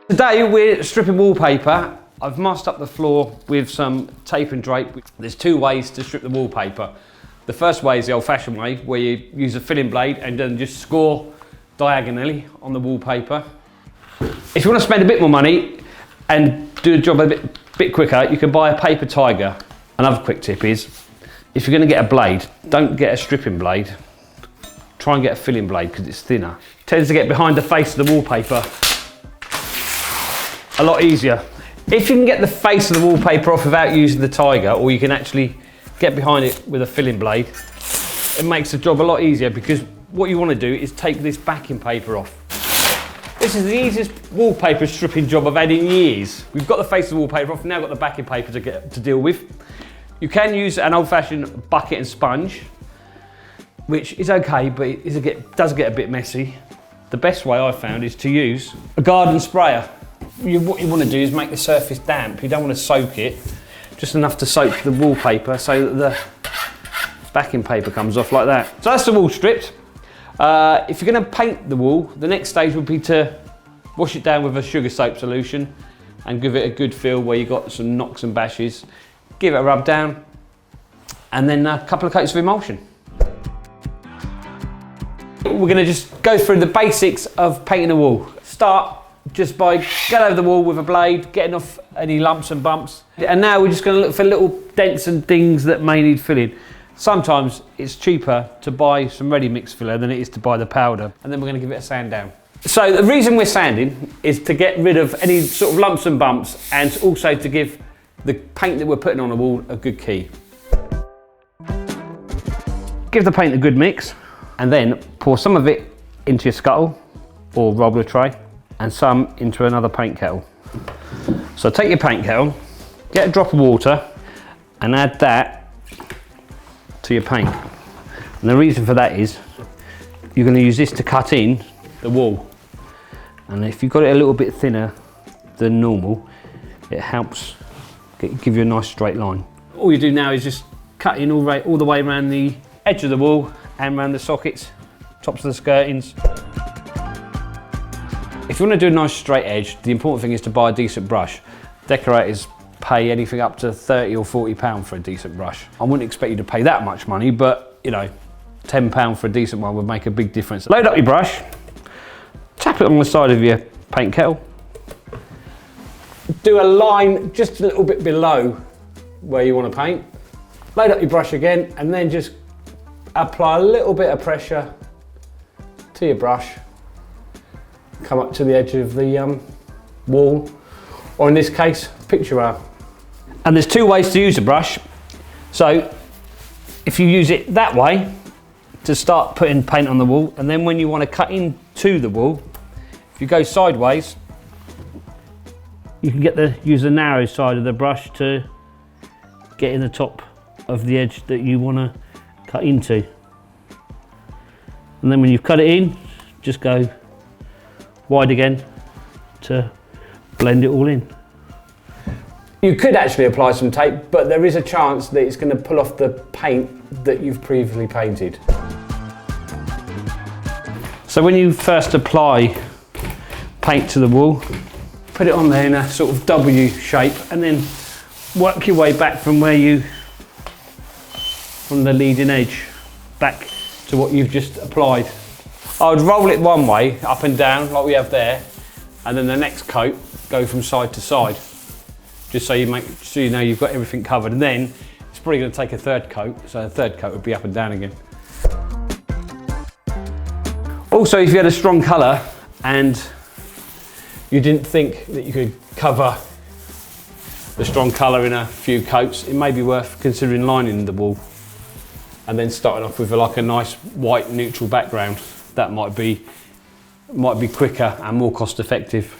Today we're stripping wallpaper. I've masked up the floor with some tape and drape. There's two ways to strip the wallpaper. The first way is the old-fashioned way, where you use a filling blade and then just score diagonally on the wallpaper. If you want to spend a bit more money and do the job a bit quicker, you can buy a paper tiger. Another quick tip is, if you're going to get a blade, don't get a stripping blade. Try and get a filling blade because it's thinner. It tends to get behind the face of the wallpaper a lot easier. If you can get the face of the wallpaper off without using the tiger, or you can actually get behind it with a filling blade, it makes the job a lot easier, because what you want to do is take this backing paper off. This is the easiest wallpaper stripping job I've had in years. We've got the face of the wallpaper off, now got the backing paper to deal with. You can use an old-fashioned bucket and sponge, which is okay, but it does get a bit messy. The best way I've found is to use a garden sprayer. What you want to do is make the surface damp. You don't want to soak it, just enough to soak the wallpaper so that the backing paper comes off like that. So that's the wall stripped. If you're going to paint the wall, the next stage would be to wash it down with a sugar soap solution and give it a good feel where you've got some knocks and bashes. Give it a rub down and then a couple of coats of emulsion. We're going to just go through the basics of painting a wall. Start just by going over the wall with a blade, getting off any lumps and bumps. And now we're just going to look for little dents and things that may need filling. Sometimes it's cheaper to buy some ready mix filler than it is to buy the powder. And then we're going to give it a sand down. So the reason we're sanding is to get rid of any sort of lumps and bumps, and also to give the paint that we're putting on the wall a good key. Give the paint a good mix, and then pour some of it into your scuttle or roller tray, and some into another paint kettle. So take your paint kettle, get a drop of water, and add that to your paint. And the reason for that is you're going to use this to cut in the wall. And if you've got it a little bit thinner than normal, it helps give you a nice straight line. All you do now is just cut in all the way around the edge of the wall and around the sockets, tops of the skirtings. If you want to do a nice straight edge, the important thing is to buy a decent brush. Decorators pay anything up to £30 or £40 for a decent brush. I wouldn't expect you to pay that much money, but you know, £10 for a decent one would make a big difference. Load up your brush, tap it on the side of your paint kettle. Do a line just a little bit below where you want to paint. Load up your brush again, and then just apply a little bit of pressure to your brush. Come up to the edge of the wall, or in this case, picture rail. And there's two ways to use the brush. So if you use it that way to start putting paint on the wall, and then when you want to cut into the wall, if you go sideways, you can use the narrow side of the brush to get in the top of the edge that you want to cut into. And then when you've cut it in, just go wide again to blend it all in. You could actually apply some tape, but there is a chance that it's going to pull off the paint that you've previously painted. So when you first apply paint to the wall, put it on there in a sort of W shape, and then work your way back from the leading edge back to what you've just applied. I would roll it one way, up and down, like we have there, and then the next coat, go from side to side, just so you know you've got everything covered. And then it's probably going to take a third coat, so the third coat would be up and down again. Also, if you had a strong colour and you didn't think that you could cover the strong colour in a few coats, it may be worth considering lining the wall and then starting off with like a nice white neutral background. That might be quicker and more cost effective.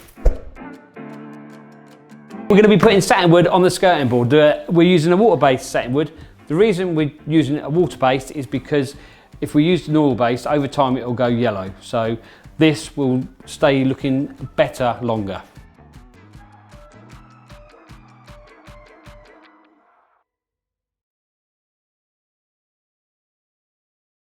We're going to be putting satin wood on the skirting board. We're using a water-based satin wood. The reason we're using a water-based is because if we use an oil-based, over time it will go yellow. So this will stay looking better longer.